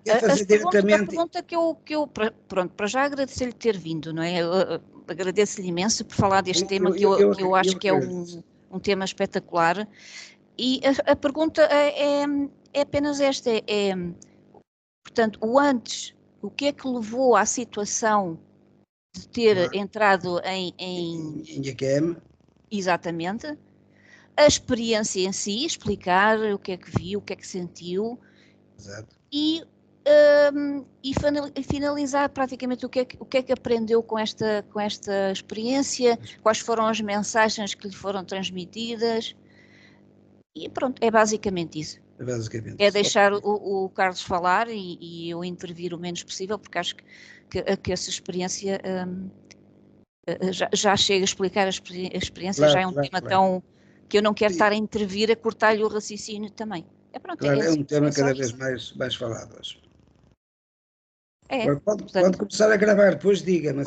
Quer fazer diretamente... A pergunta pronto, para já agradecer-lhe ter vindo, não é? Agradeço-lhe imenso por falar deste tema que eu acho que é um tema espetacular. E a pergunta é apenas esta, portanto, o antes, o que é que levou à situação de ter entrado em IQM? Exatamente. A experiência em si, explicar o que é que viu, o que é que sentiu. Exato. E finalizar praticamente o que é que aprendeu com esta experiência, quais foram as mensagens que lhe foram transmitidas. E pronto, é basicamente isso. É deixar o Carlos falar e eu intervir o menos possível, porque acho que essa experiência já chega a explicar a experiência, claro, já é um tema tão que eu não quero estar a intervir, a cortar-lhe o raciocínio também. É um tema cada vez mais falado hoje. Pode começar a gravar, depois diga. Mas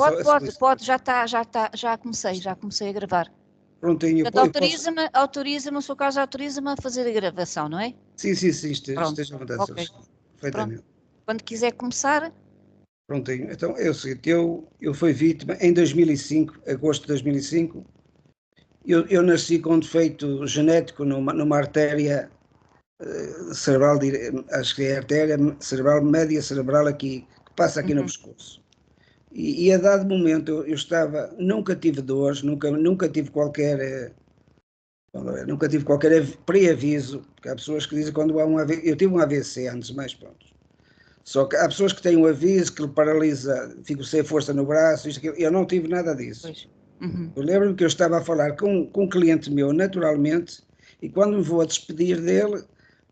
pode, já comecei a gravar. Prontinho. Portanto, autoriza-me, o seu caso autoriza-me a fazer a gravação, não é? Sim, esteja à vontade. Okay. Perfeitamente. Quando quiser começar. Prontinho. Então, é o seguinte, eu fui vítima em 2005, agosto de 2005, eu nasci com um defeito genético numa artéria cerebral, acho que é a artéria cerebral, média cerebral aqui, que passa aqui no pescoço. E a dado momento eu estava, nunca tive dores, nunca tive qualquer pré-aviso, porque há pessoas que dizem quando há um AVC, eu tive um AVC antes, mais pronto. Só que há pessoas que têm um aviso que lhe paralisa, fico sem força no braço, eu não tive nada disso. Eu lembro-me que eu estava a falar com um cliente meu, naturalmente, e quando me vou a despedir dele,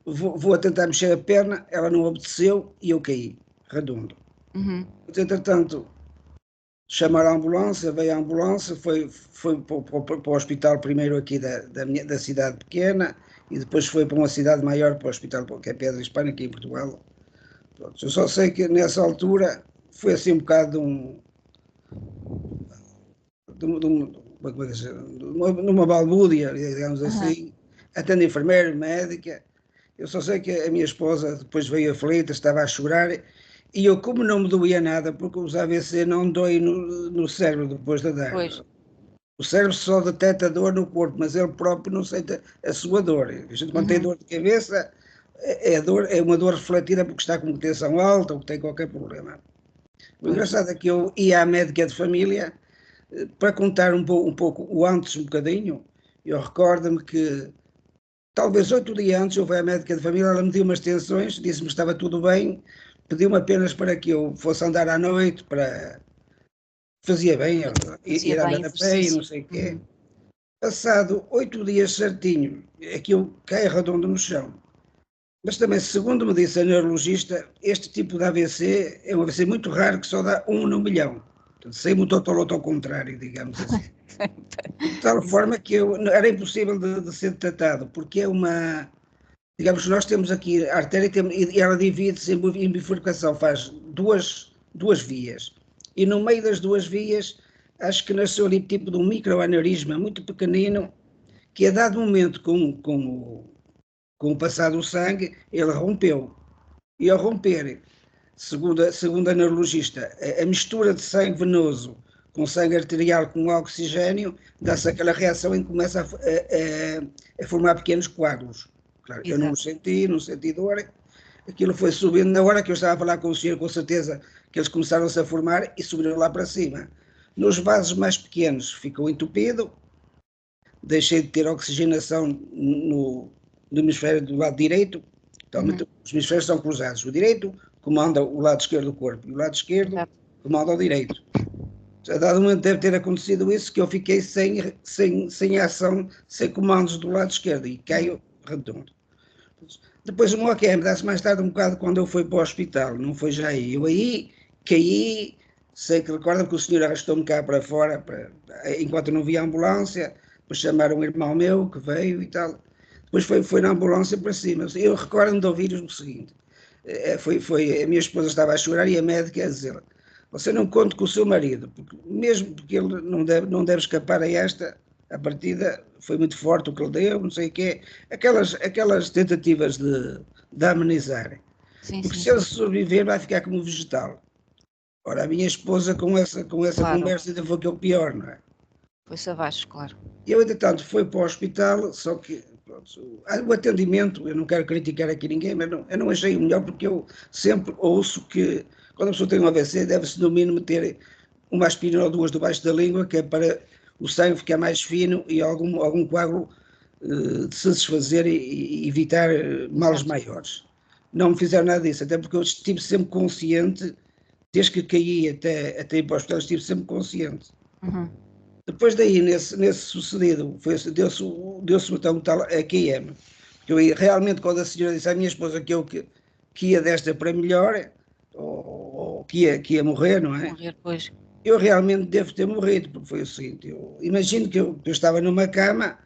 vou a tentar mexer a perna, ela não obedeceu e eu caí, redondo. Entretanto, chamaram a ambulância, veio a ambulância, foi para o hospital primeiro aqui da cidade pequena e depois foi para uma cidade maior, para o hospital que é Pedra Hispana, aqui em Portugal. Pronto, eu só sei que nessa altura foi assim um bocado numa balbúrdia, digamos assim, até de enfermeira, médica. Eu só sei que a minha esposa depois veio aflita, estava a chorar, e eu, como não me doía nada, porque os AVC não dói no cérebro depois da dar. O cérebro só detecta dor no corpo, mas ele próprio não sente a sua dor. A gente, quando tem dor de cabeça, é uma dor refletida porque está com tensão alta ou que tem qualquer problema. O engraçado é que eu ia à médica de família para contar um pouco o antes, um bocadinho. Eu recordo-me que talvez 8 dias antes eu fui à médica de família, ela me deu umas tensões, disse-me que estava tudo bem, pediu-me apenas para que eu fosse andar à noite, para... Fazia bem, ir andar a pé e não sei o quê. Passado 8 dias certinho, aquilo cai redondo no chão. Mas também, segundo me disse a neurologista, este tipo de AVC é um AVC muito raro que só dá 1 no milhão. Portanto, sem o total ao contrário, digamos assim. De tal forma que era impossível de ser tratado, porque é uma... Digamos, nós temos aqui a artéria e ela divide-se em bifurcação, faz duas vias. E no meio das duas vias, acho que nasceu ali tipo de um microaneurisma muito pequenino, que a dado momento, com o passar do sangue, ele rompeu. E ao romper, segundo a neurologista, a mistura de sangue venoso com sangue arterial com oxigênio, dá-se aquela reação em que começa a formar pequenos coágulos. Claro, eu não senti dor, aquilo foi subindo. Na hora que eu estava a falar com o senhor, com certeza que eles começaram-se a formar e subiram lá para cima. Nos vasos mais pequenos ficou entupido, deixei de ter oxigenação no hemisfério do lado direito. Então, os hemisférios são cruzados. O direito comanda o lado esquerdo do corpo e o lado esquerdo comanda o direito. A dado momento deve ter acontecido isso, que eu fiquei sem ação, sem comandos do lado esquerdo e caio redondo. Depois o meu AQM dá-se mais tarde um bocado quando eu fui para o hospital, não foi já aí. Eu aí caí, sei que recordo que o senhor arrastou-me cá para fora, enquanto não via a ambulância, depois chamaram um irmão meu que veio e tal. Depois foi na ambulância para cima. Eu recordo-me de ouvir o seguinte, a minha esposa estava a chorar e a médica a dizer: você não conte com o seu marido, mesmo porque ele não deve escapar a esta, a partida foi muito forte o que ele deu, não sei o quê, aquelas tentativas de amenizar. Sim, porque sim, se ele sim. sobreviver vai ficar como vegetal. Ora, a minha esposa com essa Claro, conversa ainda foi aquele pior, não é? foi-se abaixo, claro. Eu, entretanto, fui para o hospital, só que pronto, o atendimento, eu não quero criticar aqui ninguém, mas não, eu não achei o melhor, porque eu sempre ouço que quando a pessoa tem um AVC deve-se no mínimo ter uma aspirina ou duas debaixo da língua, que é para o sangue ficar mais fino e algum coágulo de se desfazer e evitar males Exato. maiores. Não me fizeram nada disso, até porque eu estive sempre consciente, desde que caí até ir para o hospital, estive sempre consciente. Uhum. Depois daí, nesse sucedido, deu-se então tal AQM. Eu realmente, quando a senhora disse à minha esposa que ia desta para melhor, ou que ia morrer, não é? Morrer depois. Eu realmente devo ter morrido, porque foi o seguinte: eu imagino que eu estava numa cama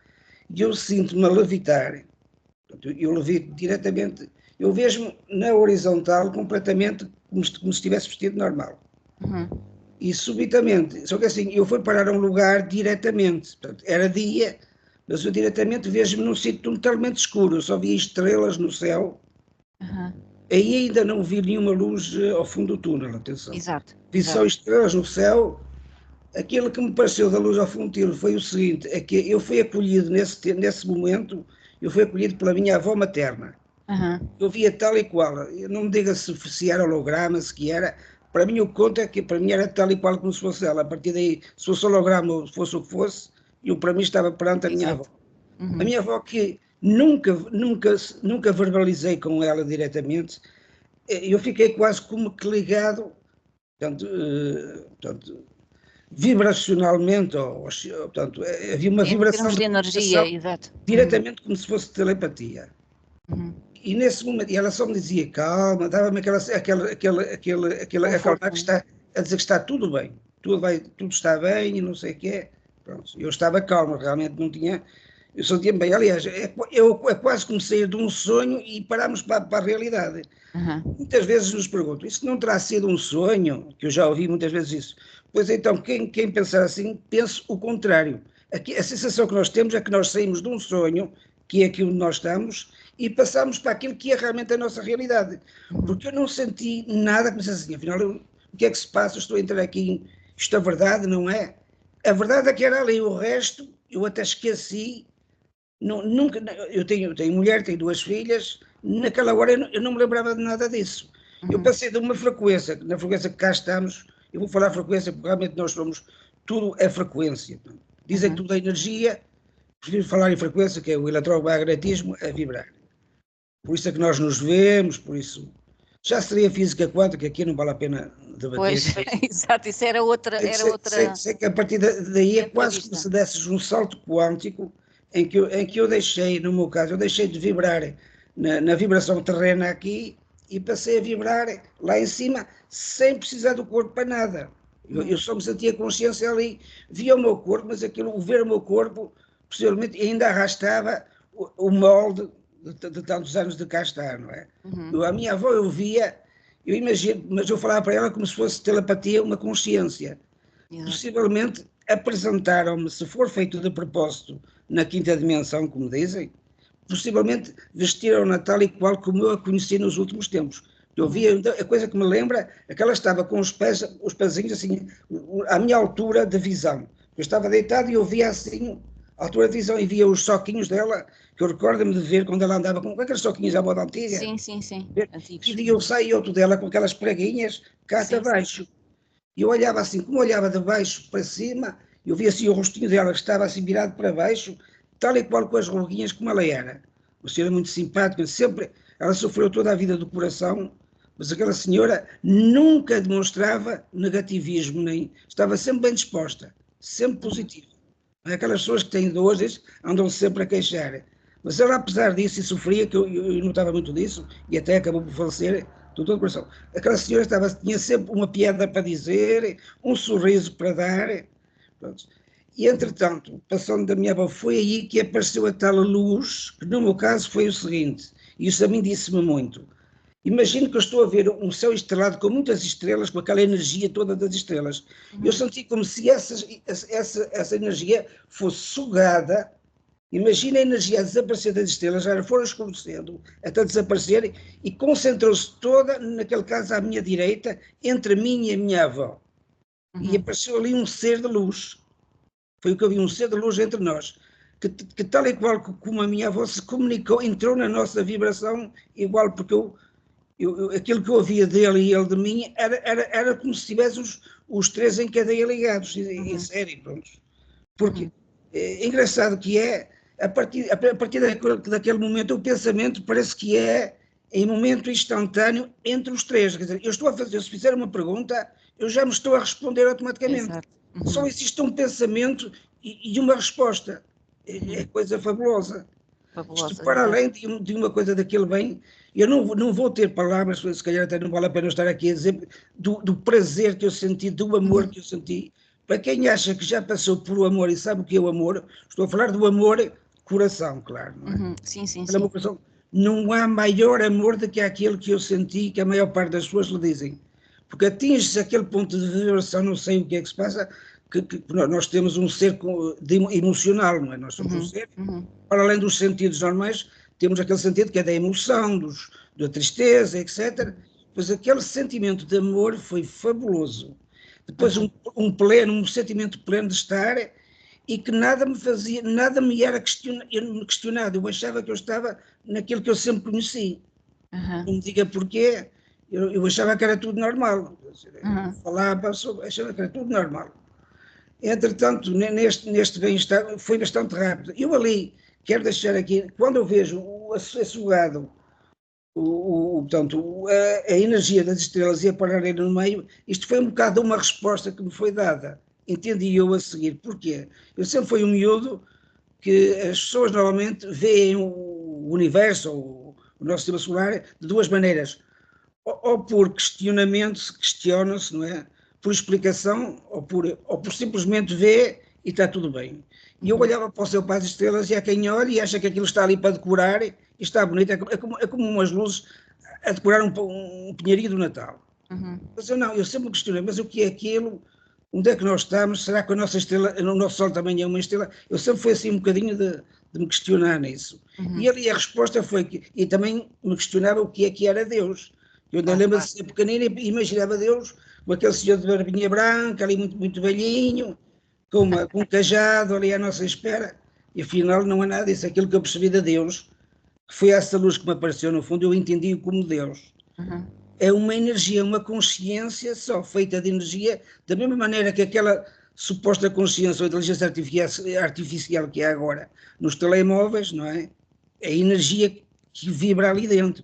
e eu sinto-me a levitar. Eu levito diretamente, eu vejo-me na horizontal completamente como se estivesse vestido normal. Uhum. E subitamente, só que assim, eu fui parar a um lugar diretamente, portanto, era dia, mas eu diretamente vejo-me num sítio totalmente escuro, eu só via estrelas no céu, Uhum. aí ainda não vi nenhuma luz ao fundo do túnel, atenção. Exato, Vi só exato. estrelas no céu. Aquilo que me pareceu da luz ao fundo do túnel foi o seguinte, é que eu fui acolhido nesse momento, eu fui acolhido pela minha avó materna. Uhum. Eu via tal e qual, eu não me diga se era holograma, se que era, para mim o que conta é que para mim era tal e qual como se fosse ela, a partir daí, se fosse holograma ou fosse o que fosse, eu para mim estava perante a minha avó. Exato. A Uhum. minha avó que nunca verbalizei com ela diretamente, eu fiquei quase como que ligado, portanto, vibracionalmente, portanto, havia uma Em vibração termos de de energia, comunicação exato. Uhum. diretamente como se fosse telepatia. Uhum. E nesse momento, e ela só me dizia calma, dava-me aquela acalmar Conforto, que né? está, a dizer que está tudo bem, tudo está bem e não sei o quê. Pronto, eu estava calmo, realmente não tinha, eu sentia-me bem. Aliás, é quase como sair de um sonho e pararmos para a realidade. Uhum. Muitas vezes nos perguntam, isso não terá sido um sonho? Que eu já ouvi muitas vezes isso. Pois então, quem pensar assim, pense o contrário. Aqui, a sensação que nós temos é que nós saímos de um sonho, que é aqui onde nós estamos, e passamos para aquilo que é realmente a nossa realidade. Uhum. Porque eu não senti nada que me dissesse assim, afinal, o que é que se passa? Eu estou a entrar aqui, isto é verdade, não é? A verdade é que era ali, o resto eu até esqueci. Nunca, eu tenho mulher, tenho duas filhas, naquela hora eu não me lembrava de nada disso. Eu Uhum. passei de uma frequência, na frequência que cá estamos, eu vou falar frequência porque realmente nós somos, tudo é frequência. Dizem que Uhum. tudo é energia, prefiro falar em frequência, que é o eletromagnetismo a vibrar. Por isso é que nós nos vemos, por isso. Já seria física quântica, aqui não vale a pena debater. Pois, exato, isso era outra, Sei, era sei, sei, outra sei que a partir daí é quase como entrevista. se desses um salto quântico em que eu deixei, no meu caso, eu deixei de vibrar na vibração terrena aqui e passei a vibrar lá em cima sem precisar do corpo para nada. Eu Uhum. só me sentia consciência ali, via o meu corpo, mas aquilo, o ver o meu corpo, possivelmente ainda arrastava o molde de tantos anos de cá estar, não é? A Uhum. minha avó eu via, eu imagino, mas eu falava para ela como se fosse telepatia, uma consciência. Exato. Possivelmente apresentaram-me, se for feito de propósito, na quinta dimensão, como dizem, possivelmente vestiram-na tal e qual como eu a conheci nos últimos tempos. Eu Uhum. via, a coisa que me lembra é que ela estava com os pezinhos assim, à minha altura de visão. Eu estava deitado e eu via assim, à altura de visão, e via os soquinhos dela, que eu recordo-me de ver quando ela andava com aqueles soquinhos à moda antiga. Sim, sim, sim. E Antigos. de eu saí outro dela com aquelas preguinhas cá até Sim, sim. baixo. E eu olhava assim, como olhava de baixo para cima, eu via assim o rostinho dela que estava assim virado para baixo, tal e qual com as ruguinhas como ela era. Uma senhora muito simpática, sempre, ela sofreu toda a vida do coração, mas aquela senhora nunca demonstrava negativismo, nem estava sempre bem disposta, sempre Uhum. positiva. Aquelas pessoas que têm dores andam sempre a queixar. Mas ela, apesar disso, e sofria, que eu notava muito disso, e até acabou por falecer, de todo o coração. Aquela senhora tinha sempre uma piada para dizer, um sorriso para dar. Pronto. E, Uhum. entretanto, passando da minha avó, foi aí que apareceu a tal luz, que no meu caso foi o seguinte, e isso a mim disse-me muito. Imagino que eu estou a ver um céu estrelado com muitas estrelas, com aquela energia toda das estrelas. Eu Uhum. senti como se essa energia fosse sugada Imagina a energia a desaparecer das estrelas, já foram escurecendo, até desaparecerem, e concentrou-se toda, naquele caso, à minha direita, entre mim e a minha avó. E apareceu ali um ser de luz. Foi o que eu vi, um ser de luz entre nós, que tal e qual como a minha avó se comunicou, entrou na nossa vibração igual, porque aquilo que eu ouvia dele e ele de mim era como se tivesse os três em cadeia ligados, em série, pronto. Porque é engraçado que a partir daquele momento, o pensamento parece que é em momento instantâneo entre os três. Quer dizer, eu estou a fazer, se fizer uma pergunta, eu já me estou a responder automaticamente. Só existe um pensamento e uma resposta. É coisa fabulosa. Isto, para além de uma coisa daquele bem, eu não vou ter palavras, se calhar até não vale a pena estar aqui a dizer do prazer que eu senti, do amor que eu senti. Para quem acha que já passou por o amor e sabe o que é o amor, estou a falar do amor coração, claro, não é? Sim. Coração. Não há maior amor do que aquele que eu senti, que a maior parte das pessoas lhe dizem. Porque atinge-se aquele ponto de vibração, não sei o que é que se passa, que nós temos um ser emocional, não é? Nós somos um ser, para além dos sentidos normais, temos aquele sentido que é da emoção, da tristeza, etc. Pois aquele sentimento de amor foi fabuloso. Depois um sentimento pleno de estar e que nada me era questionado. Eu achava que eu estava naquilo que eu sempre conheci. Não me diga porquê, eu achava que era tudo normal. Falava sobre, achava que era tudo normal. Entretanto, neste bem-estar, foi bastante rápido. Eu ali, quero deixar aqui, quando eu vejo esse lado, portanto, a energia das estrelas ia parar ali no meio, isto foi um bocado uma resposta que me foi dada. Entendi eu a seguir. Porquê? Eu sempre fui um miúdo que as pessoas normalmente veem o universo, ou o nosso sistema solar, de duas maneiras. Ou por questionamento, se questiona-se, não é? Por explicação, ou por simplesmente ver e está tudo bem. E eu olhava para o seu Pai das Estrelas e há quem olha e acha que aquilo está ali para decorar e está bonito, é como umas luzes a decorar um pinheirinho do Natal. Mas eu sempre questionei, mas o que é aquilo? Onde é que nós estamos? Será que a nossa estrela, o nosso Sol também é uma estrela? Eu sempre fui assim um bocadinho de me questionar nisso. E ali a resposta foi que, e também me questionava o que é que era Deus. Eu ainda lembro de ser pequenino e imaginava Deus com aquele senhor de barbinha branca, ali muito, muito velhinho, com um cajado ali à nossa espera, e afinal não é nada disso. Aquilo que eu percebi de Deus, que foi essa luz que me apareceu no fundo, eu entendi como Deus. É uma energia, uma consciência só, feita de energia, da mesma maneira que aquela suposta consciência ou inteligência artificial que há agora nos telemóveis, não é? É a energia que vibra ali dentro.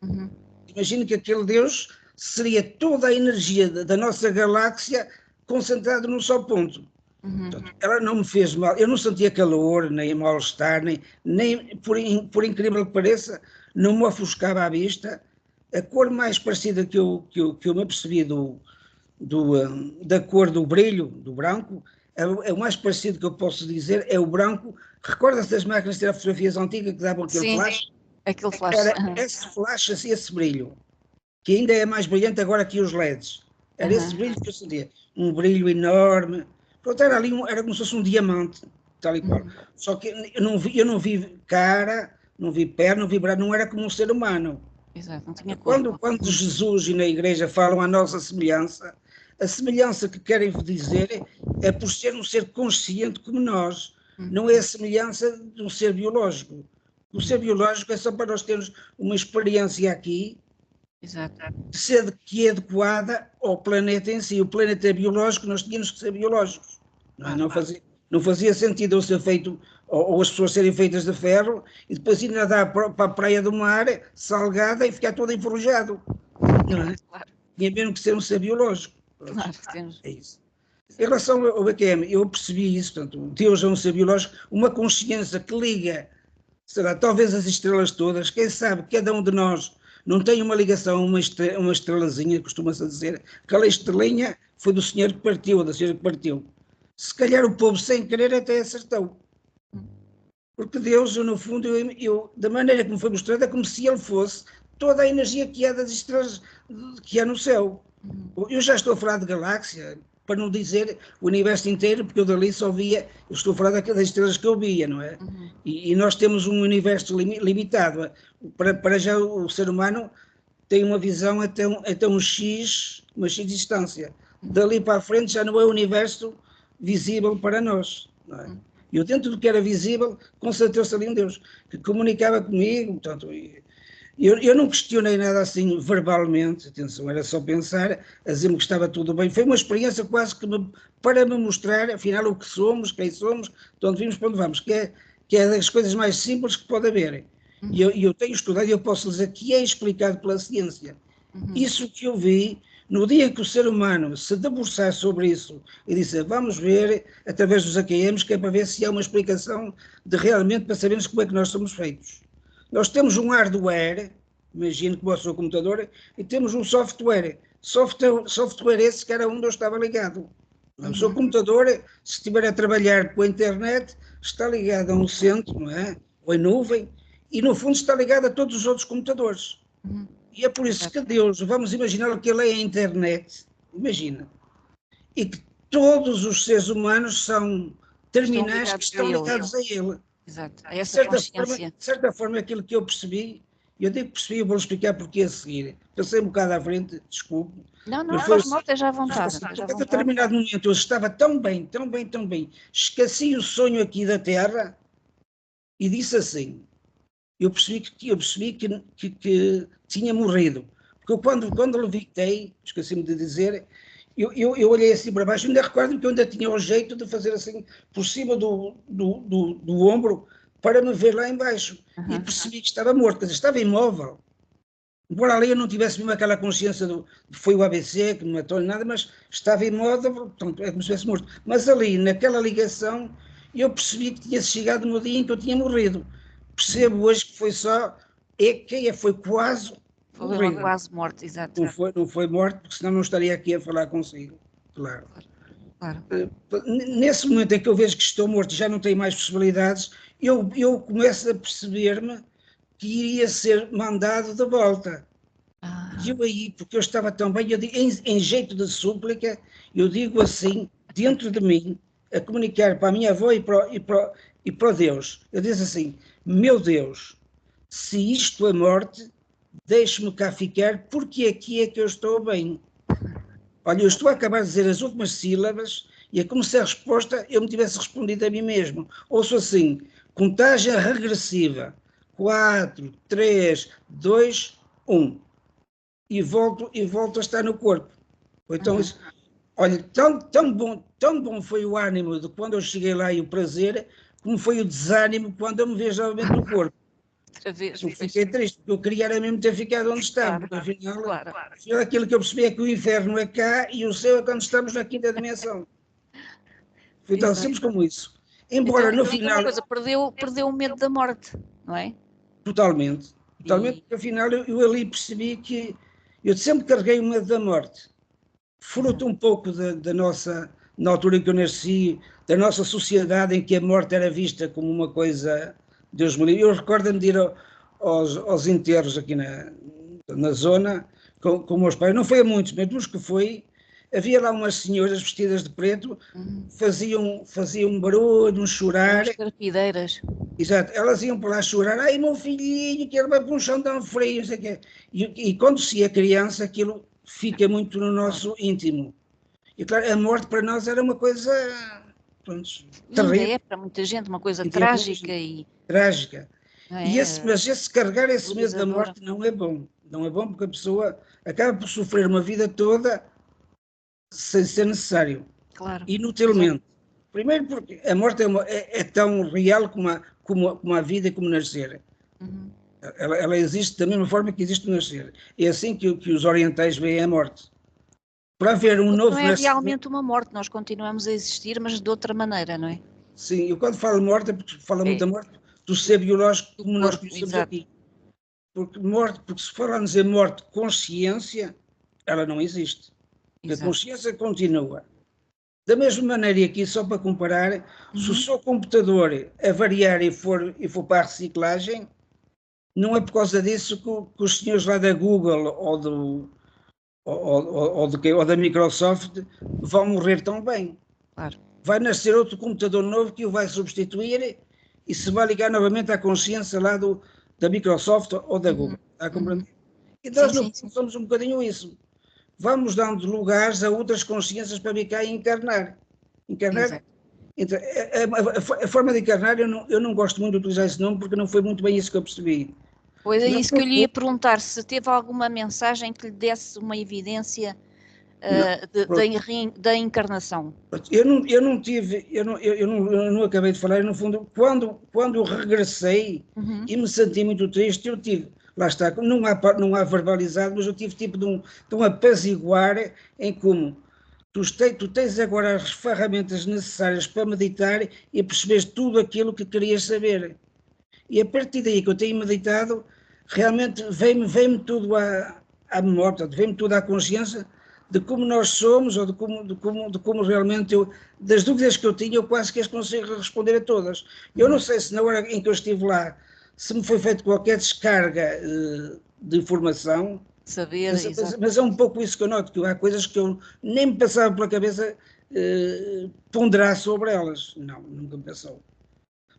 Não é? Imagina que aquele Deus seria toda a energia da nossa galáxia concentrada num só ponto. Portanto, ela não me fez mal, eu não sentia calor, nem mal-estar, nem por incrível que pareça, não me ofuscava à vista. A cor mais parecida que eu me apercebi da cor do brilho, do branco, é o mais parecido que eu posso dizer, é o branco. Recorda-se das máquinas de tirar fotografias antigas que davam aquele flash? Aquele flash. Era esse flash, assim, esse brilho, que ainda é mais brilhante agora que os LEDs. Era esse brilho que eu sentia, um brilho enorme. Pronto, era ali, era como se fosse um diamante, tal e qual. Só que eu não vi cara, não vi perna, não vi braço, não era como um ser humano. Exato, não tinha corpo. Quando Jesus e na igreja falam a nossa semelhança, a semelhança que querem dizer é por ser um ser consciente como nós, não é a semelhança de um ser biológico. O ser biológico é só para nós termos uma experiência aqui, que é adequada ao planeta em si. O planeta é biológico, nós tínhamos que ser biológicos. Não fazia sentido eu ser feito, ou as pessoas serem feitas de ferro, e depois ir nadar para a praia do mar, salgada, e ficar todo enferrujado. Não é? Tinha mesmo que ser um ser biológico. Claro que temos. É isso. Em relação ao BQM, eu percebi isso, portanto, Deus é um ser biológico, uma consciência que liga, será, talvez as estrelas todas, quem sabe, cada um de nós não tem uma ligação, uma estrelazinha, costuma-se dizer, aquela estrelinha foi do senhor que partiu, ou da senhora que partiu. Se calhar o povo, sem querer, até acertou. Porque Deus, no fundo, da maneira que me foi mostrada, é como se ele fosse toda a energia que há das estrelas que há no céu. Eu já estou a falar de galáxia, para não dizer o universo inteiro, porque eu dali só via, eu estou a falar das estrelas que eu via, não é? E nós temos um universo limitado. Para já o ser humano tem uma visão até uma X distância. Dali para a frente já não é o universo visível para nós, não é? Eu dentro do que era visível, concentrou-se ali um Deus, que comunicava comigo, portanto, eu não questionei nada assim verbalmente, atenção, era só pensar, a dizer-me que estava tudo bem. Foi uma experiência quase que para me mostrar, afinal, o que somos, quem somos, de onde vimos, para onde vamos, que é das coisas mais simples que pode haver. E eu tenho estudado e eu posso dizer que é explicado pela ciência. Isso que eu vi, no dia em que o ser humano se debruçar sobre isso e disse, vamos ver, através dos AQMs, que é para ver se há uma explicação de realmente, para sabermos como é que nós somos feitos. Nós temos um hardware, imagino que o seu computador, e temos um software. Software esse que era onde eu estava ligado. O seu computador, se estiver a trabalhar com a internet, está ligado a um centro, não é? Ou em nuvem, e no fundo está ligado a todos os outros computadores. E é por isso que Deus, vamos imaginar que Ele é a internet, imagina, e que todos os seres humanos são terminais que estão ligados a Ele. Exato, a essa consciência. De certa forma, aquilo que eu percebi, eu digo que percebi, eu vou explicar porque a seguir. Pensei um bocado à frente, desculpe. Não faz mal, esteja à vontade. A determinado momento eu estava tão bem, esqueci o sonho aqui da Terra e disse assim, eu percebi que tinha morrido. Porque eu quando levitei, esqueci-me de dizer, eu olhei assim para baixo, ainda recordo que eu ainda tinha o jeito de fazer assim, por cima do ombro, para me ver lá embaixo. E percebi que estava morto, quer dizer, estava imóvel. Embora ali eu não tivesse mesmo aquela consciência que foi o ABC, que me matou nada, mas estava imóvel, portanto, é como se estivesse morto. Mas ali, naquela ligação, eu percebi que tinha chegado no dia em que eu tinha morrido. Percebo hoje que foi foi quase morrido. Quase morto, exato. Não foi morto, porque senão não estaria aqui a falar consigo, claro. Nesse momento em que eu vejo que estou morto e já não tenho mais possibilidades, eu começo a perceber-me que iria ser mandado de volta. E eu aí, porque eu estava tão bem, eu digo, em jeito de súplica, eu digo assim, dentro de mim, a comunicar para a minha avó e para Deus. Eu digo assim, meu Deus, se isto é morte, deixe-me cá ficar, porque aqui é que eu estou bem. Olha, eu estou a acabar de dizer as últimas sílabas e é como se a resposta eu me tivesse respondido a mim mesmo. Ouço assim, contagem regressiva, 4, 3, 2, 1. E volto a estar no corpo. Então, olha, tão bom foi o ânimo de quando eu cheguei lá e o prazer, como foi o desânimo quando eu me vejo novamente no corpo. Outra vez. Eu fiquei triste, porque eu queria era mesmo ter ficado onde estava, porque afinal, aquilo que eu percebi é que o inferno é cá e o céu é quando estamos na quinta dimensão. Foi tão simples como isso. Embora no final... Coisa, perdeu o medo da morte, não é? Totalmente, porque afinal eu ali percebi que eu sempre carreguei o medo da morte. Fruto um pouco da nossa, na altura em que eu nasci, da nossa sociedade em que a morte era vista como uma coisa, Deus me livre. Eu recordo-me de ir aos enterros aqui na zona com meus pais, não foi a muitos, mas dos que foi, havia lá umas senhoras vestidas de preto, faziam barulho, chorar. As carpideiras. Exato, elas iam para lá chorar, ai meu filhinho, que ele vai para um chão tão frio, não sei o quê. E quando se é criança, aquilo fica muito no nosso íntimo. E claro, a morte para nós era uma coisa, pronto, terrível. É para muita gente uma coisa trágica. Trágica. Mas carregar esse medo da morte não é bom. Não é bom porque a pessoa acaba por sofrer uma vida toda sem ser necessário. Claro. Inutilmente. Primeiro porque a morte é tão real como a vida e como nascer. Ela existe da mesma forma que existe o nascer. É assim que os orientais veem a morte. Para haver um novo nascimento... Não é realmente uma morte, nós continuamos a existir, mas de outra maneira, não é? Sim, eu quando falo morte é porque falo muito da morte do ser biológico como nós conhecemos aqui. Porque se falarmos em morte consciência, ela não existe. A consciência continua. Da mesma maneira, e aqui só para comparar, se o seu computador avariar e for para a reciclagem, não é por causa disso que os senhores lá da Google ou da Microsoft vão morrer tão bem. Claro. Vai nascer outro computador novo que o vai substituir e se vai ligar novamente à consciência lá da Microsoft ou da Google. Está a compreender? E nós somos um bocadinho isso. Vamos dando lugares a outras consciências para vir cá e encarnar. Encarnar. Então, a forma de encarnar, eu não gosto muito de utilizar esse nome porque não foi muito bem isso que eu percebi. Pois é isso que eu lhe ia perguntar, se teve alguma mensagem que lhe desse uma evidência da encarnação. Eu não acabei de falar, no fundo, quando eu regressei e me senti muito triste, eu tive, lá está, não há verbalizado, mas eu tive tipo de um apaziguar em como tu tens agora as ferramentas necessárias para meditar e perceberes tudo aquilo que querias saber. E a partir daí que eu tenho meditado, realmente vem-me tudo à memória, vem-me tudo à consciência de como nós somos, ou de como realmente das dúvidas que eu tinha, eu quase que as consigo responder a todas. Eu não sei se na hora em que eu estive lá, se me foi feita qualquer descarga de informação, mas é um pouco isso que eu noto, que há coisas que eu nem me passava pela cabeça ponderar sobre elas. Não, nunca me passou.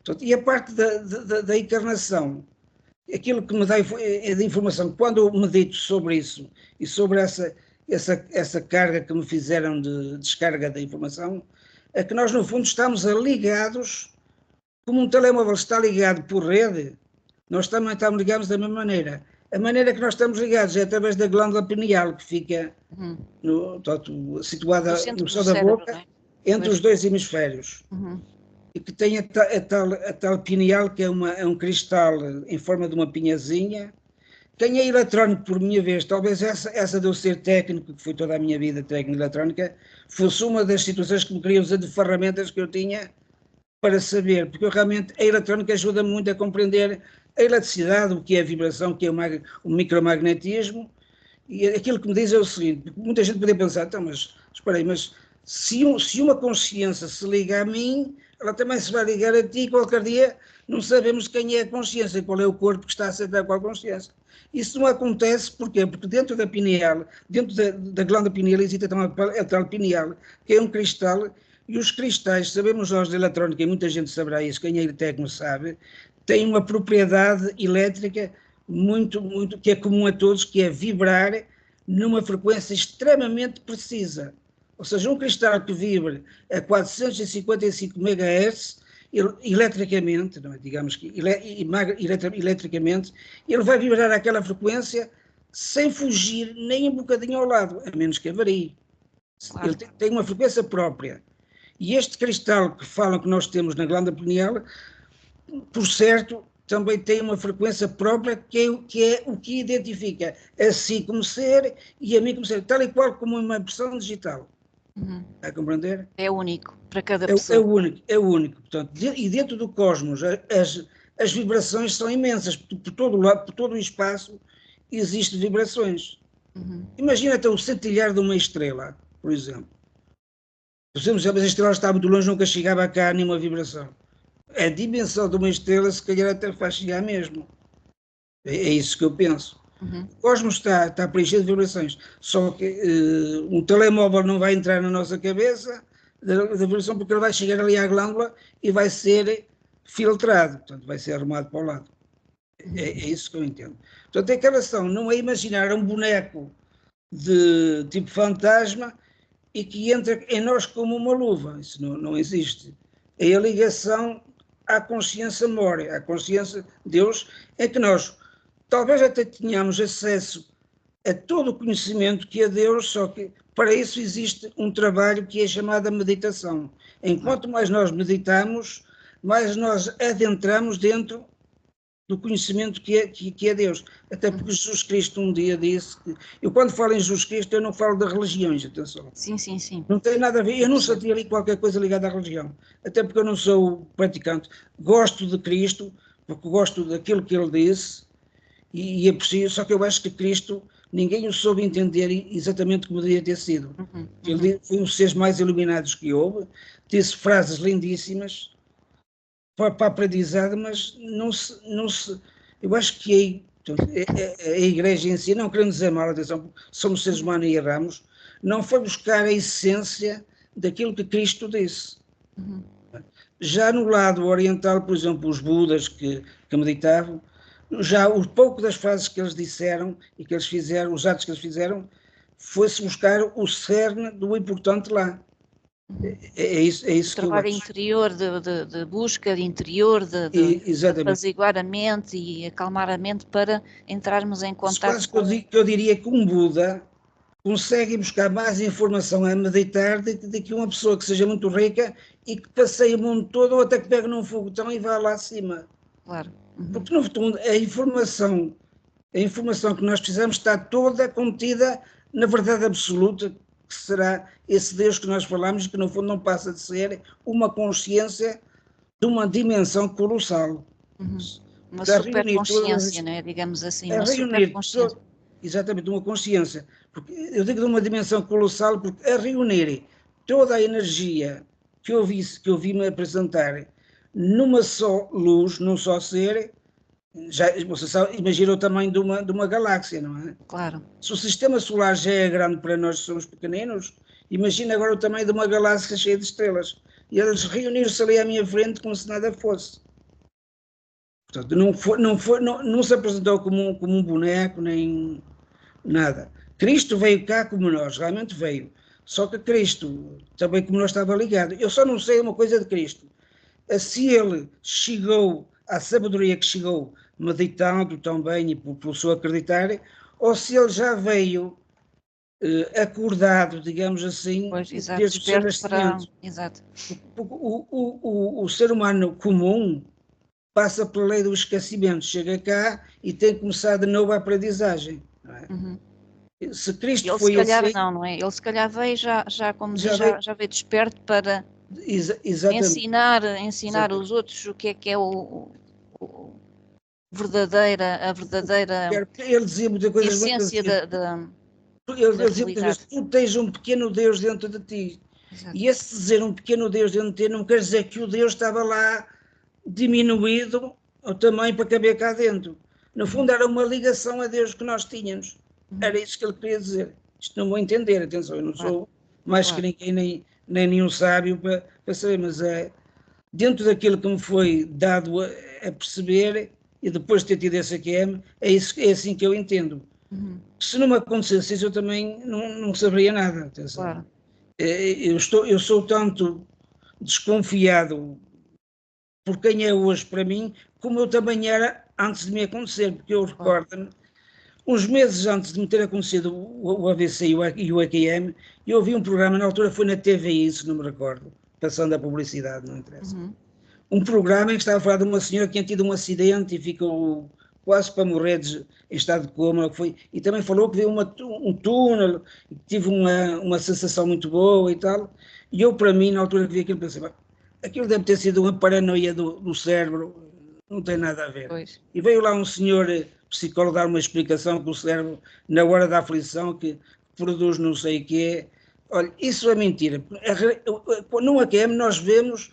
Portanto, e a parte da encarnação, aquilo que me dá de informação, quando eu medito sobre isso e sobre essa carga que me fizeram de descarga da informação, é que nós no fundo estamos ligados, como um telemóvel está ligado por rede, nós também estamos ligados da mesma maneira. A maneira que nós estamos ligados é através da glândula pineal, que fica situada no céu da boca, entre os dois hemisférios. E que tem a tal pineal, que é um cristal em forma de uma pinhazinha. Quem é eletrónico, por minha vez, talvez essa de eu ser técnico, que foi toda a minha vida técnica eletrónica, fosse uma das situações que me queria usar de ferramentas que eu tinha para saber, porque realmente a eletrónica ajuda muito a compreender a eletricidade, o que é a vibração, o que é o micromagnetismo, e aquilo que me diz é o seguinte, muita gente poderia pensar, então, mas espera aí, mas se uma consciência se liga a mim, ela também se vai ligar a ti, qualquer dia não sabemos quem é a consciência, qual é o corpo que está a aceitar qual consciência. Isso não acontece, porquê? Porque dentro da pineal, dentro da glândula pineal, existe a tal pineal, que é um cristal, e os cristais, sabemos nós de eletrónica, e muita gente saberá isso, quem é técnico sabe, têm uma propriedade elétrica muito, que é comum a todos, que é vibrar numa frequência extremamente precisa. Ou seja, um cristal que vibre a 455 MHz, eletricamente, não é? Digamos que eletricamente, ele vai vibrar àquela frequência sem fugir nem um bocadinho ao lado, a menos que avarie. Claro. Ele tem uma frequência própria. E este cristal que falam que nós temos na glândula pineal, por certo, também tem uma frequência própria que é o que identifica a si como ser e a mim como ser, tal e qual como uma impressão digital. Está a compreender? É único para cada pessoa. É único. Portanto, e dentro do cosmos, as vibrações são imensas. Por todo o espaço existem vibrações. Imagina-te o centelhar de uma estrela, por exemplo. Por exemplo, se a estrela está muito longe, nunca chegava cá nenhuma vibração. A dimensão de uma estrela, se calhar, até faz chegar mesmo. É isso que eu penso. O cosmos está preenchido de vibrações, só que um telemóvel não vai entrar na nossa cabeça da vibração, porque ele vai chegar ali à glândula e vai ser filtrado, portanto vai ser arrumado para o lado. É isso que eu entendo. Portanto, a relação não é imaginar um boneco de tipo fantasma e que entra em nós como uma luva, isso não existe. É a ligação à consciência memória, à consciência de Deus, é que nós talvez até tenhamos acesso a todo o conhecimento que é Deus, só que para isso existe um trabalho que é chamado meditação. Enquanto mais nós meditamos, mais nós adentramos dentro do conhecimento que é Deus. Até porque Jesus Cristo um dia disse que... Eu quando falo em Jesus Cristo, eu não falo de religiões, atenção. Sim. Não tem nada a ver, eu não senti ali qualquer coisa ligada à religião. Até porque eu não sou praticante. Gosto de Cristo, porque gosto daquilo que ele disse, e é possível, só que eu acho que Cristo, ninguém o soube entender exatamente como deveria ter sido. Ele foi um dos seres mais iluminados que houve, disse frases lindíssimas para a aprendizagem, mas não se eu acho que Portanto, a Igreja em si, não querendo dizer mal, atenção, somos seres humanos e erramos, não foi buscar a essência daquilo que Cristo disse. Uhum. Já no lado oriental, por exemplo, os Budas que meditavam, já o pouco das frases que eles disseram e que eles fizeram, os atos que eles fizeram, foi-se buscar o cerne do importante lá. É isso que eu acho. Trabalho interior, de busca de interior, de apaziguar a mente e acalmar a mente para entrarmos em contato com... Eu diria que um Buda consegue buscar mais informação a meditar de que uma pessoa que seja muito rica e que passeie o mundo todo ou até que pegue num foguetão e vá lá acima. Claro. Uhum. Porque no fundo a informação que nós precisamos está toda contida na verdade absoluta, que será esse Deus que nós falamos, que no fundo não passa de ser uma consciência de uma dimensão colossal. Uhum. Uma superconsciência, né? Digamos assim, uma superconsciência. Exatamente, uma consciência. Porque eu digo de uma dimensão colossal porque a reunir toda a energia que eu vi-me apresentar numa só luz, num só ser, já você sabe, imagina o tamanho de uma galáxia, não é? Claro. Se o sistema solar já é grande para nós que somos pequeninos, imagina agora o tamanho de uma galáxia cheia de estrelas. E eles reuniram-se ali à minha frente como se nada fosse. Portanto, não se apresentou como um boneco, nem nada. Cristo veio cá como nós, realmente veio. Só que Cristo, também como nós estava ligado. Eu só não sei uma coisa de Cristo. Se ele chegou à sabedoria que chegou, meditando também e pelo seu acreditar, ou se ele já veio acordado, digamos assim, pois, exato, desde o seu nascimento. Exato. O ser humano comum passa pela lei do esquecimento, chega cá e tem que começar de novo a aprendizagem. Não é? Uhum. Se Cristo ele foi se calhar assim, não é? Ele se calhar veio já veio desperto para ensinar os outros o que é a verdadeira ele dizia muitas coisas essência ele dizia muitas vezes, tu tens um pequeno Deus dentro de ti. Exato. E esse dizer um pequeno Deus dentro de ti não quer dizer que o Deus estava lá diminuído ao tamanho para caber cá dentro. No fundo era uma ligação a Deus que nós tínhamos. Era isso que ele queria dizer. Isto não vou entender, atenção, eu não sou mais que ninguém, nem nenhum sábio para saber, mas é dentro daquilo que me foi dado a perceber e depois de ter tido esse AQM, é assim que eu entendo. Uhum. Se não me acontecesse isso, eu também não saberia nada. Atenção. Claro. Eu sou tanto desconfiado por quem é hoje para mim, como eu também era antes de me acontecer, porque eu recordo-me, uns meses antes de me ter acontecido o AVC e o AQM, eu ouvi um programa, na altura foi na TVI, se não me recordo, passando a publicidade, não interessa. Uhum. Um programa em que estava a falar de uma senhora que tinha tido um acidente e ficou quase para morrer em estado de coma, e também falou que viu um túnel, que tive uma sensação muito boa e tal, e eu para mim, na altura que vi aquilo, pensei, aquilo deve ter sido uma paranoia do cérebro, não tem nada a ver. Pois. E veio lá um senhor psicólogo dar uma explicação que o cérebro, na hora da aflição, que produz não sei o quê. Olha, isso é mentira. No AQM nós vemos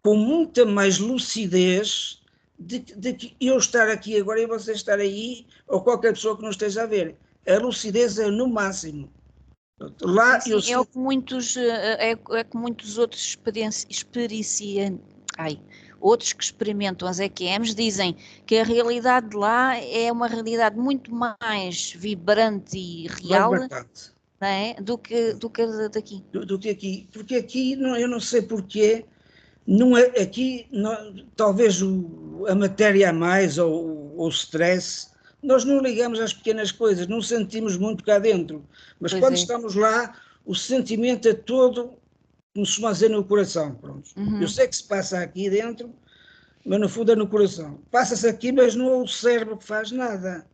com muita mais lucidez de que eu estar aqui agora e você estar aí, ou qualquer pessoa que não esteja a ver. A lucidez é no máximo. Lá sim, é o que muitos, muitos outros outros que experimentam as EQMs dizem que a realidade de lá é uma realidade muito mais vibrante e real, não é? do que daqui. Do que aqui. Porque aqui, eu não sei porquê, não é, aqui talvez a matéria a mais ou o stress, nós não ligamos às pequenas coisas, não sentimos muito cá dentro. Mas quando estamos lá, o sentimento é todo, como se chama dizer, no coração. Pronto. Uhum. Eu sei que se passa aqui dentro, mas no fundo é no coração. Passa-se aqui, mas não é o cérebro que faz nada.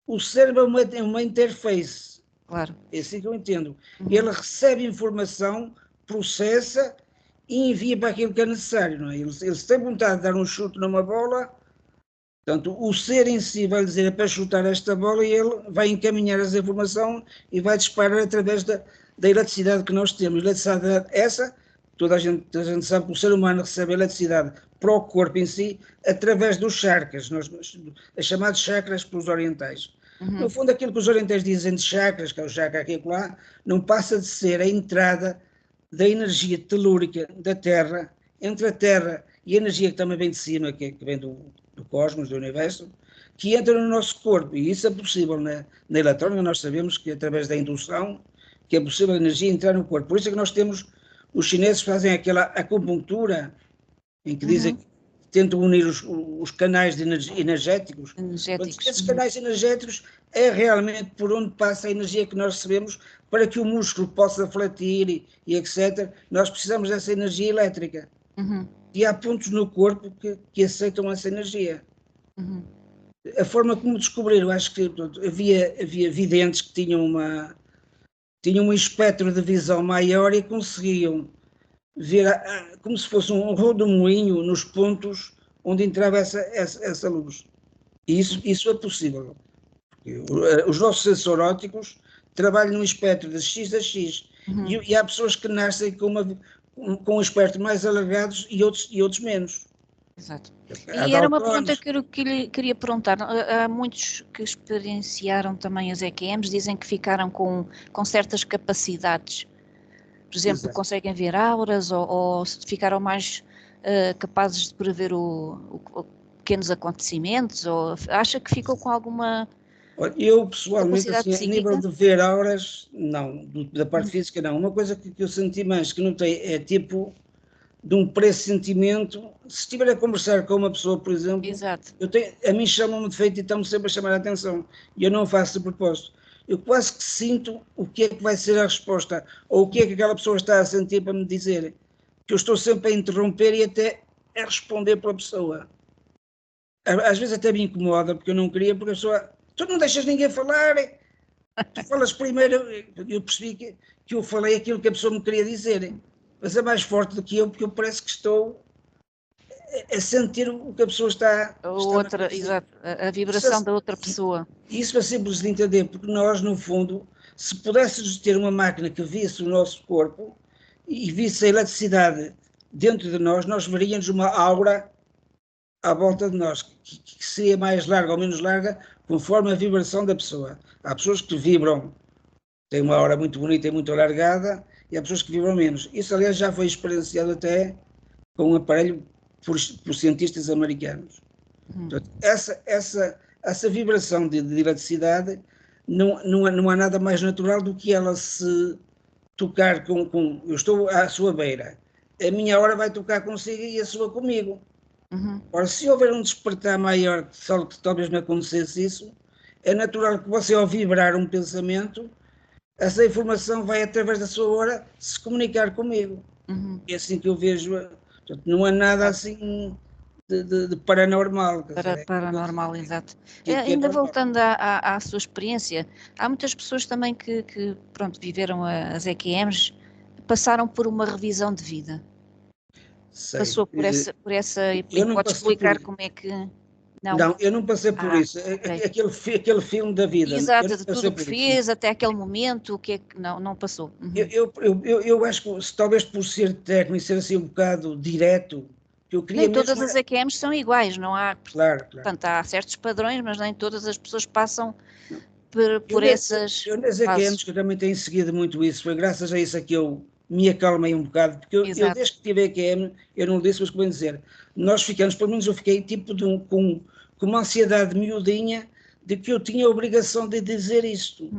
O cérebro é uma interface. Claro. É assim que eu entendo. Uhum. Ele recebe informação, processa e envia para aquilo que é necessário. Não é? Ele tem vontade de dar um chute numa bola, portanto, o ser em si vai dizer é para chutar esta bola e ele vai encaminhar essa informação e vai disparar através da eletricidade que nós temos. Eletricidade essa toda a gente sabe que o ser humano recebe eletricidade para o corpo em si através dos chakras, as chamadas chakras pelos orientais. No fundo, aquilo que os orientais dizem de chakras, que é o chakra aqui e lá, não passa de ser a entrada da energia telúrica da Terra, entre a Terra e a energia que também vem de cima, que vem do cosmos, do universo, que entra no nosso corpo. E isso é possível na eletrónica. Nós sabemos que através da indução que é possível a energia entrar no corpo. Por isso é que nós temos, os chineses fazem aquela acupuntura, em que dizem que tentam unir os canais energéticos. Esses canais energéticos é realmente por onde passa a energia que nós recebemos para que o músculo possa fletir e etc. Nós precisamos dessa energia elétrica. E há pontos no corpo que aceitam essa energia. A forma como descobriram, acho que havia videntes que tinham um espectro de visão maior e conseguiam ver como se fosse um rodomoinho nos pontos onde entrava essa luz. E isso é possível. Os nossos sensores ópticos trabalham num espectro de X a X. E há pessoas que nascem com um espectro mais alargados e outros menos. Exato. E era uma pergunta que eu queria perguntar. Há muitos que experienciaram também as EQMs, dizem que ficaram com certas capacidades. Por exemplo, exato, conseguem ver auras ou ficaram mais capazes de prever pequenos acontecimentos? Ou acha que ficou com alguma... Eu, pessoalmente, assim, a nível de ver auras, não. Da parte física, não. Uma coisa que eu senti mais, que notei, é tipo de um pressentimento. Se estiver a conversar com uma pessoa, por exemplo, exato, a mim chamam-me de feito e estão-me sempre a chamar a atenção. E eu não faço de propósito. Eu quase que sinto o que é que vai ser a resposta, ou o que é que aquela pessoa está a sentir para me dizer. Que eu estou sempre a interromper e até a responder pela pessoa. Às vezes até me incomoda, porque eu não queria, porque a pessoa... Tu não deixas ninguém falar, tu falas primeiro. Eu percebi que eu falei aquilo que a pessoa me queria dizer, mas é mais forte do que eu, porque eu parece que estou a sentir o que a pessoa está a dizer. Exato, a vibração da outra pessoa. Isso é simples de entender, porque nós, no fundo, se pudéssemos ter uma máquina que visse o nosso corpo e visse a eletricidade dentro de nós veríamos uma aura à volta de nós, que seria mais larga ou menos larga, conforme a vibração da pessoa. Há pessoas que vibram, têm uma aura muito bonita e muito alargada, e há pessoas que vibram menos. Isso, aliás, já foi experienciado até com um aparelho por cientistas americanos. Portanto, essa vibração de eletricidade não há nada mais natural do que ela se tocar eu estou à sua beira, a minha aura vai tocar consigo e a sua comigo. Ora, se houver um despertar maior, que talvez me acontecesse isso, é natural que você, ao vibrar um pensamento, essa informação vai, através da sua aura, se comunicar comigo. É assim que eu vejo. Portanto, não é nada assim de paranormal. Paranormal, exato. Ainda voltando à sua experiência, há muitas pessoas também que pronto, viveram as EQMs, passaram por uma revisão de vida. Sei. Passou por essa e pode explicar como é que... Não, eu não passei por isso. Okay. Aquele filme da vida. Exato, de tudo o que fez, até aquele momento, o que é que não passou. Eu acho que talvez por ser técnico e ser assim um bocado direto, que eu queria. Nem todas as EQMs são iguais, não há. Claro. Portanto, há certos padrões, mas nem todas as pessoas passam por essas. Eu nas EQMs, que eu também tenho seguido muito isso, foi graças a isso que eu me acalmei um bocado, porque eu desde que tive EQM, eu não disse, mas como dizer, nós ficamos, pelo menos eu fiquei tipo com uma ansiedade miudinha de que eu tinha a obrigação de dizer isto.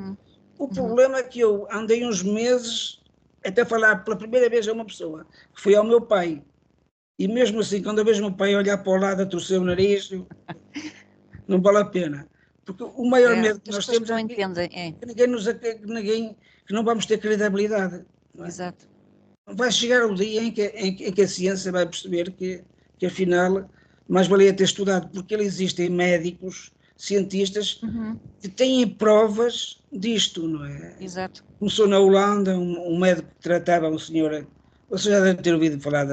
O problema é que eu andei uns meses até falar pela primeira vez a uma pessoa, que foi ao meu pai, e mesmo assim, quando eu vejo o meu pai olhar para o lado, a torcer o nariz, não vale a pena. Porque o maior medo que nós temos é que não vamos ter credibilidade. Não é? Exato. Vai chegar o dia em que a ciência vai perceber que afinal mais valia ter estudado, porque existem médicos, cientistas que têm provas disto, não é? Exato. Começou na Holanda, um médico que tratava um senhor, você já deve ter ouvido falar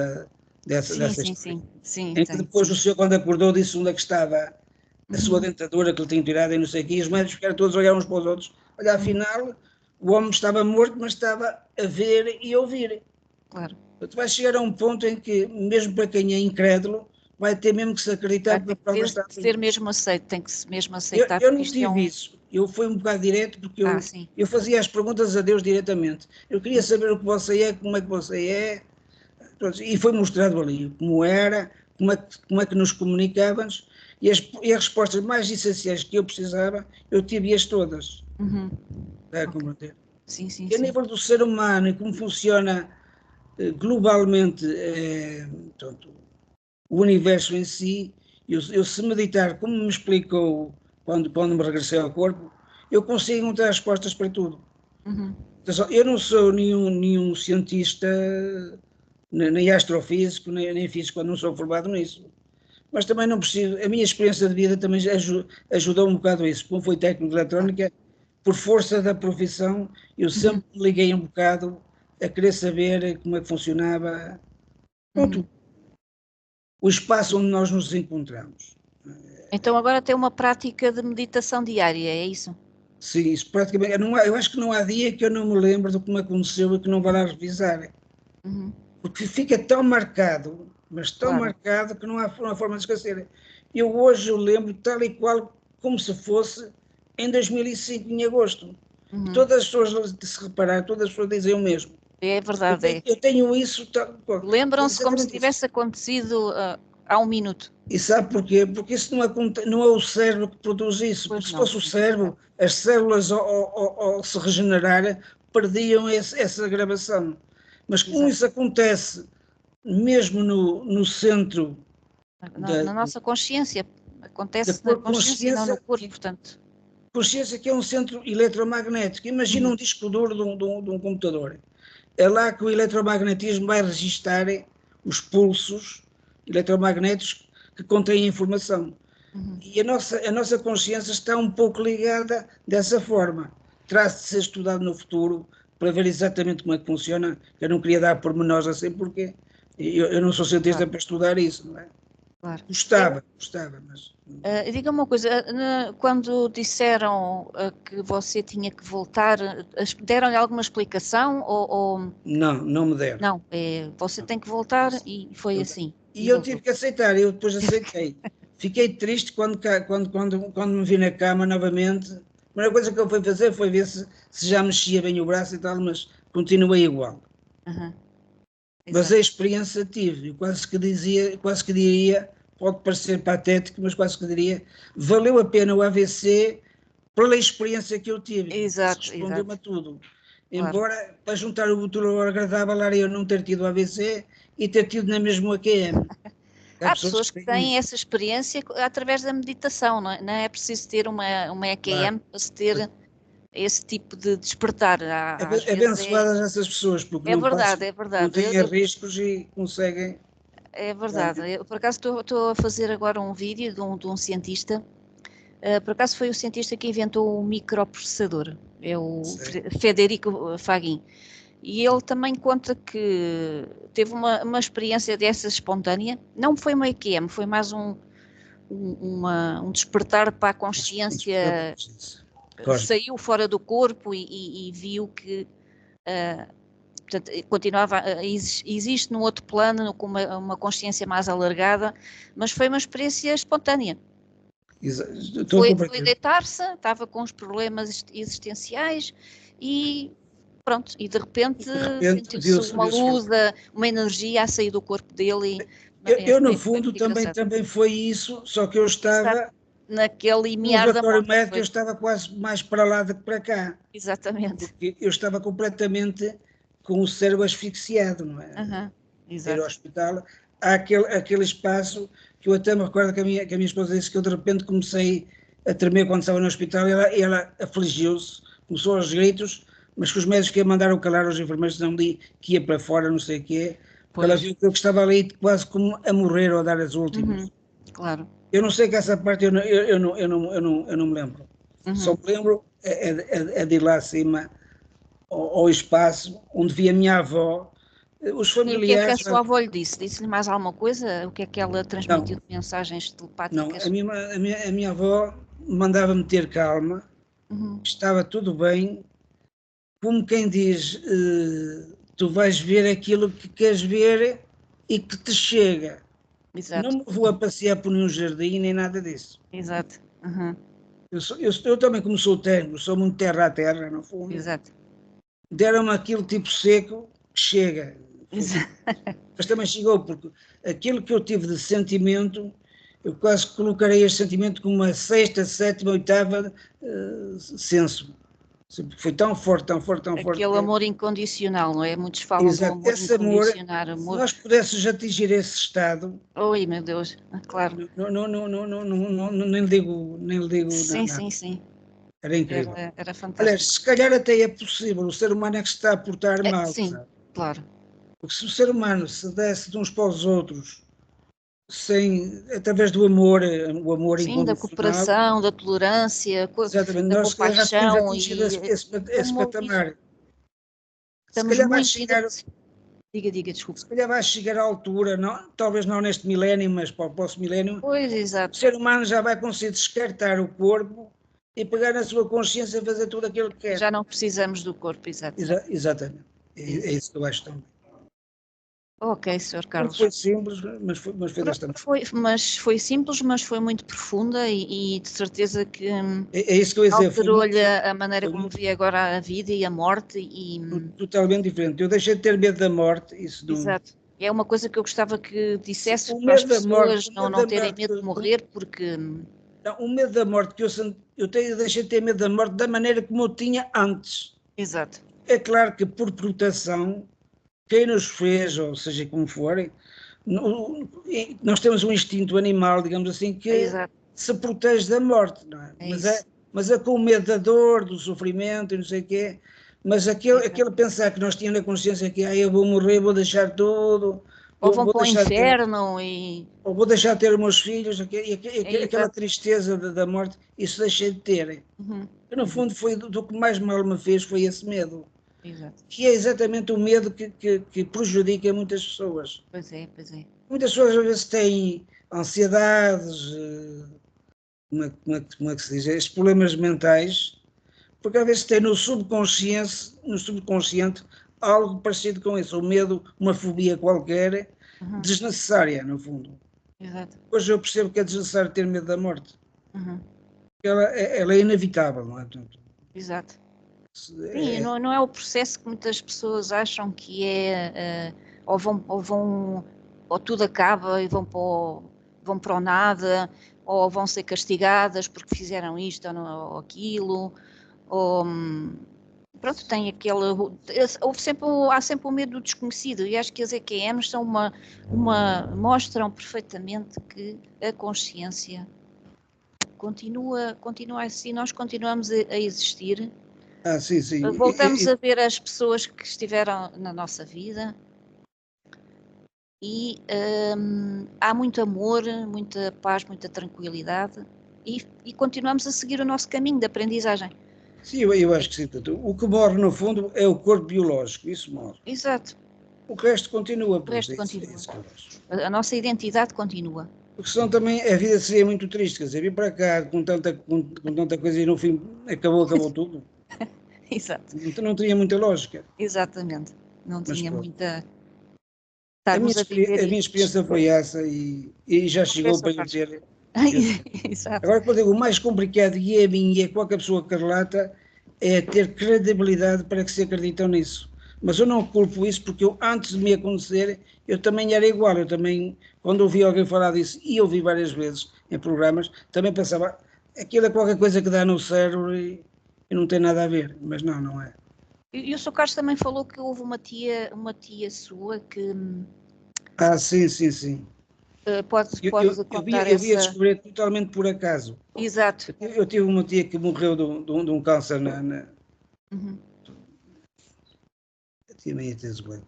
dessa história. Sim. Em que depois o senhor, quando acordou, disse onde é que estava a sua dentadura que ele tinha tirado e não sei o quê, e os médicos ficaram todos a olhar uns para os outros. Olha, afinal, o homem estava morto, mas estava a ver e a ouvir. Claro. Tu vais chegar a um ponto em que, mesmo para quem é incrédulo, vai ter mesmo que se acreditar que a prova está ali. Ser mesmo aceito, tem que se mesmo aceitar. Eu não tive isso. Eu fui um bocado direto porque eu fazia as perguntas a Deus diretamente. Eu queria saber o que você é, como é que você é. E foi mostrado ali como era, como é que nos comunicávamos e as respostas mais essenciais que eu precisava, eu tive-as todas. Está a compreender? Sim, sim, e a nível do ser humano e como funciona globalmente portanto, o universo em si, eu se meditar como me explicou quando me regressei ao corpo, eu consigo encontrar respostas para tudo. Então, eu não sou nenhum cientista, nem astrofísico, nem físico, não sou formado nisso. Mas também não preciso, a minha experiência de vida também ajudou um bocado a isso. Como foi técnico de eletrónica, por força da profissão, eu sempre me liguei um bocado a querer saber como é que funcionava o espaço onde nós nos encontramos. Então agora tem uma prática de meditação diária, é isso? Sim, isso praticamente. Eu acho que não há dia que eu não me lembro de como aconteceu e que não vá lá revisar. Porque fica tão marcado, mas tão marcado que não há forma de esquecer. Hoje eu lembro tal e qual como se fosse em 2005, em agosto. Todas as pessoas, se reparar, todas as pessoas dizem o mesmo. É verdade. Eu tenho isso. Lembram-se como se tivesse acontecido há um minuto. E sabe porquê? Porque isso não é o cérebro que produz isso. Porque se fosse o cérebro, as células ao se regenerar perdiam essa gravação. Mas como isso acontece mesmo no centro na nossa consciência, acontece na consciência e não no corpo, portanto. Consciência que é um centro eletromagnético. Imagina um disco duro de um computador. É lá que o eletromagnetismo vai registar os pulsos eletromagnéticos que contêm informação. E a nossa consciência está um pouco ligada dessa forma. Terá de ser estudado no futuro para ver exatamente como é que funciona. Eu não queria dar pormenores assim porque eu não sou cientista para estudar isso, não é? Claro. Gostava, mas... Diga-me uma coisa, quando disseram que você tinha que voltar, deram-lhe alguma explicação ou... Não me deram. Não, você tem que voltar e foi assim. E eu tive que aceitar, eu depois aceitei. Fiquei triste quando me vi na cama novamente. A primeira coisa que eu fui fazer foi ver se já mexia bem o braço e tal, mas continuei igual. Mas a experiência tive, eu quase que diria, pode parecer patético, mas quase que diria, valeu a pena o AVC pela experiência que eu tive. Exato. Respondeu-me a tudo. Embora, para juntar o útil ao agradável, era eu não ter tido AVC e ter tido na mesma AQM. Há pessoas que têm essa experiência através da meditação, não é? Não é preciso ter uma EQM para se ter esse tipo de despertar. Abençoadas essas pessoas, porque não têm riscos e conseguem... É verdade. Eu, por acaso, estou a fazer agora um vídeo de um cientista. Por acaso foi o cientista que inventou o microprocessador. É o Federico Faguin. E ele também conta que teve uma experiência dessa espontânea. Não foi uma EQM, foi mais um despertar para a consciência. Saiu fora do corpo e viu que portanto, continuava, existe num outro plano com uma consciência mais alargada, mas foi uma experiência espontânea. Foi deitar-se, estava com os problemas existenciais e pronto, e de repente sentiu-se uma luz, uma energia a sair do corpo dele. Eu no fundo também foi isso, só que eu estava naquele limiar da morte. Médico, eu estava quase mais para lá do que para cá. Exatamente. Porque eu estava completamente com o cérebro asfixiado, não é? Ir ao hospital, há aquele espaço que eu até me recordo que a minha esposa disse que eu de repente comecei a tremer quando estava no hospital e ela afligiu-se, começou aos gritos, mas que os médicos que mandaram calar os enfermeiros não li que ia para fora, não sei o quê, porque ela viu que eu estava ali quase como a morrer ou a dar as últimas. Claro. Eu não sei que essa parte eu não me lembro. Só me lembro de ir lá acima ao espaço onde vi a minha avó, os familiares... E o que é que a sua avó lhe disse? Disse-lhe mais alguma coisa? O que é que ela transmitiu de mensagens telepáticas? Não, a minha avó mandava-me ter calma, estava tudo bem, como quem diz, tu vais ver aquilo que queres ver e que te chega. Exato. Não me vou a passear por nenhum jardim nem nada disso. Exato. Uhum. Eu também, como sou técnico, sou muito terra a terra, no fundo. Exato. Deram-me aquilo tipo seco que chega. Exato. Mas também chegou, porque aquilo que eu tive de sentimento, eu quase colocarei este sentimento como uma sexta, sétima, oitava senso. Foi tão forte, tão forte, tão forte. Aquele amor incondicional, não é? Muitos falam do amor Esse amor, incondicional. se nós pudéssemos atingir esse estado, Oi, meu Deus, claro. Nem lhe digo Sim, nada. sim, sim. Era incrível. Era fantástico. Aliás, se calhar até é possível, o ser humano é que se está a portar mal. Sim, sabe? claro. Porque se o ser humano se desse de uns para os outros, através do amor, o amor Sim, incondicional. da cooperação, da tolerância, exatamente, da nós já tínhamos compaixão atingido esse patamar. Se estamos calhar vai muito... chegar, Diga, desculpa. se calhar vai chegar à altura, não, talvez não neste milénio, mas para o próximo milénio, Pois, exato. o ser humano já vai conseguir descartar o corpo e pegar na sua consciência e fazer tudo aquilo que quer. Já não precisamos do corpo, exato. Exatamente. É isso que eu acho também. Ok, Sr. Carlos. Foi simples, mas foi bastante. Foi simples, mas foi muito profunda e de certeza que isso que eu ia dizer. Alterou-lhe a maneira como via agora a vida e a morte. Totalmente diferente. Eu deixei de ter medo da morte. Exato. É uma coisa que eu gostava que dissesse para as pessoas não terem medo de morrer, porque... Não, o medo da morte que eu deixei de ter medo da morte da maneira como eu tinha antes. Exato. É claro que por proteção, quem nos fez, ou seja, como for, nós temos um instinto animal, digamos assim, que se protege da morte, não é? Mas é com medo da dor, do sofrimento e não sei o quê. Mas aquele pensar que nós tínhamos na consciência que eu vou morrer, vou deixar tudo, ou vão para o inferno ou vou deixar de ter os meus filhos, aquela tristeza da morte, isso deixei de ter. No fundo, foi do que mais mal me fez, foi esse medo. Exato. Que é exatamente o medo que prejudica muitas pessoas. Pois é. Muitas pessoas às vezes têm ansiedades, como é que se diz? Estes problemas mentais, porque às vezes têm no subconsciente algo parecido com isso, o medo, uma fobia qualquer, desnecessária, no fundo. Exato. Hoje eu percebo que é desnecessário ter medo da morte. Ela é inevitável, não é? Exato. Sim, não é o processo que muitas pessoas acham que é, ou tudo acaba e vão para o nada, ou vão ser castigadas porque fizeram isto ou aquilo, ou pronto, tem aquele, há sempre o medo do desconhecido, e acho que as EQMs são mostram perfeitamente que a consciência continua assim, nós continuamos a existir. Sim. Voltamos a ver as pessoas que estiveram na nossa vida e há muito amor, muita paz, muita tranquilidade e continuamos a seguir o nosso caminho de aprendizagem. Sim, eu acho que sim. O que morre no fundo é o corpo biológico, isso morre. Exato. O resto continua. O resto continua. A nossa identidade continua. Porque senão também a vida seria muito triste, quer dizer, vir para cá com tanta coisa e no fim acabou tudo. Exato. Não tinha muita lógica. Exatamente. Não tinha muita... A minha experiência foi essa e já chegou para eu dizer... Exato. Agora, quando eu digo, o mais complicado e a mim e a qualquer pessoa que relata é ter credibilidade para que se acreditam nisso. Mas eu não culpo isso porque antes de me acontecer, eu também era igual. Eu também, quando ouvi alguém falar disso, e ouvi várias vezes em programas, também pensava, aquilo é qualquer coisa que dá no cérebro e não tem nada a ver. Mas não é. E o Sr. Carlos também falou que houve uma tia sua que... Sim. Pode contar eu vi a descobrir totalmente por acaso. Exato. Eu tive uma tia que morreu de um câncer na... A tia Maria Teresa Leite.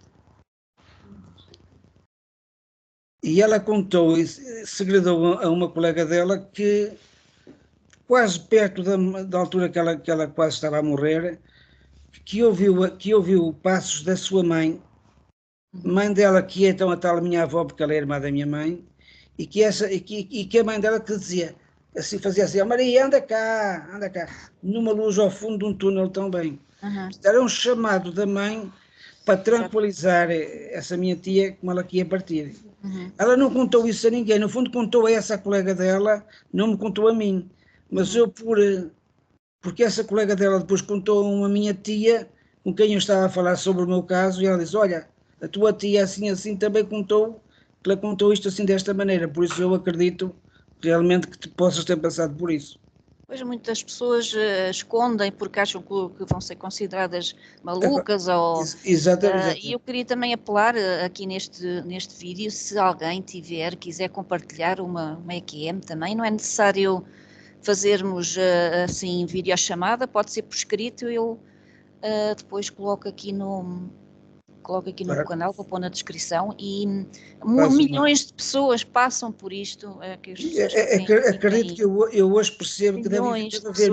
E ela contou, segredou a uma colega dela que quase perto da altura que ela quase estava a morrer, que ouviu passos da sua mãe dela, que é então a tal minha avó, porque ela é irmã da minha mãe, e que a mãe dela que dizia, assim, fazia assim, Maria, anda cá, numa luz ao fundo de um túnel também. Era um chamado da mãe para tranquilizar essa minha tia, como ela queria partir. Ela não contou isso a ninguém, no fundo contou a essa colega dela, não me contou a mim. Mas eu, porque essa colega dela depois contou a uma minha tia, com quem eu estava a falar sobre o meu caso, e ela disse, olha, a tua tia assim, assim, também contou, que ela contou isto assim desta maneira, por isso eu acredito realmente que possas ter passado por isso. Pois muitas pessoas escondem porque acham que vão ser consideradas malucas ou... Exatamente. E eu queria também apelar aqui neste vídeo, se alguém quiser compartilhar uma EQM também, não é necessário fazermos assim videochamada, pode ser por escrito, eu depois coloco aqui no canal, vou pôr na descrição, e milhões de pessoas passam por isto. Acredito que eu hoje percebo que deve haver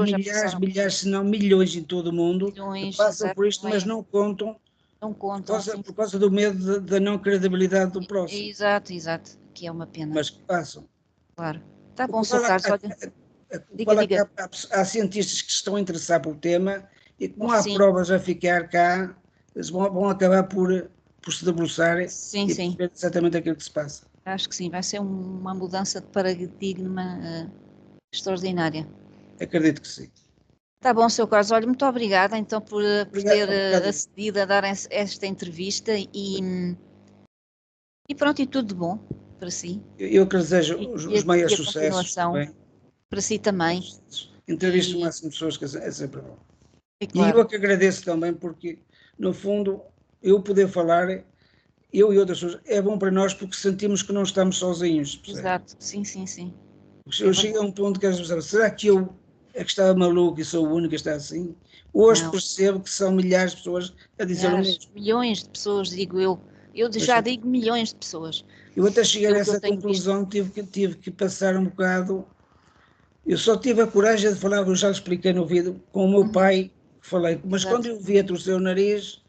milhares, se não milhões em todo o mundo que passam por isto, mas não contam, por causa do medo da não credibilidade do próximo. Exato, que é uma pena. Mas que passam. Claro. Está bom, Sr. Carlos, olha. Há cientistas que estão a interessar pelo tema e como há provas a ficar cá, eles vão acabar por se debruçar e perceber exatamente aquilo que se passa. Acho que sim, vai ser uma mudança de paradigma extraordinária. Acredito que sim. Está bom, Sr. Carlos, olha, muito obrigada então por ter acedido a dar esta entrevista e pronto, e tudo de bom para si. Eu que desejo os maiores sucessos para si também. Entrevisto o máximo de pessoas, que é sempre bom. Claro. E eu que agradeço também, porque, no fundo, eu poder falar, eu e outras pessoas, é bom para nós porque sentimos que não estamos sozinhos. Percebe? Exato, sim. Eu chego a um ponto que as pessoas sabem, será que eu é que estava maluco e sou o único que está assim? Hoje percebo que são milhares de pessoas a dizer o mesmo. Milhões de pessoas, digo eu. Eu já digo milhões de pessoas. Eu até chegar a essa conclusão tive que passar um bocado. Eu só tive a coragem de falar, eu já expliquei no vídeo, com o meu pai, falei, mas quando eu vi a torcer o nariz,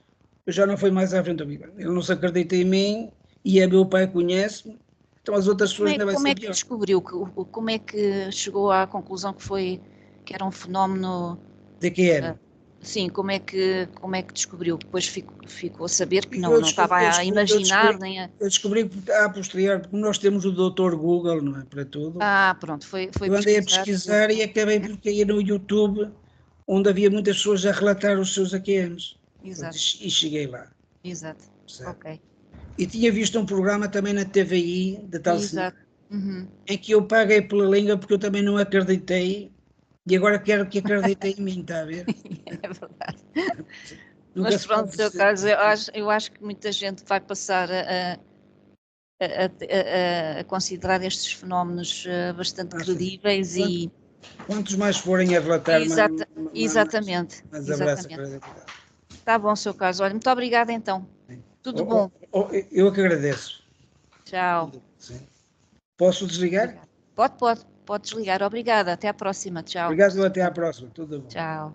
eu já não fui mais à frente da vida. Ele não se acredita em mim e meu pai conhece-me, então as outras pessoas ainda vai ser pior. Como é que descobriu, como é que chegou à conclusão que era um fenómeno... De que era? Sim, como é que descobriu? Depois ficou a saber que não estava a imaginar nem a... Eu descobri a posterior, porque nós temos o Dr. Google, não é? Para tudo. Pronto, foi eu andei a pesquisar e acabei por cair no YouTube, onde havia muitas pessoas a relatar os seus AQMs. Exato. E cheguei lá. Exato, ok. E tinha visto um programa também na TVI, de tal Exato. em que eu paguei pela língua porque eu também não acreditei. E agora quero que acreditem em mim, está a ver? É verdade. Mas pronto, no seu caso, eu acho que muita gente vai passar a considerar estes fenómenos bastante credíveis e... Quantos mais forem a relatar, exatamente. mais abraça a credibilidade. Está bom, seu Carlos. Olha, muito obrigada então. Tudo bom. Eu que agradeço. Tchau. Sim. Posso desligar? Pode desligar. Obrigada. Até à próxima. Tchau. Obrigado, até à próxima. Tudo bom. Tchau.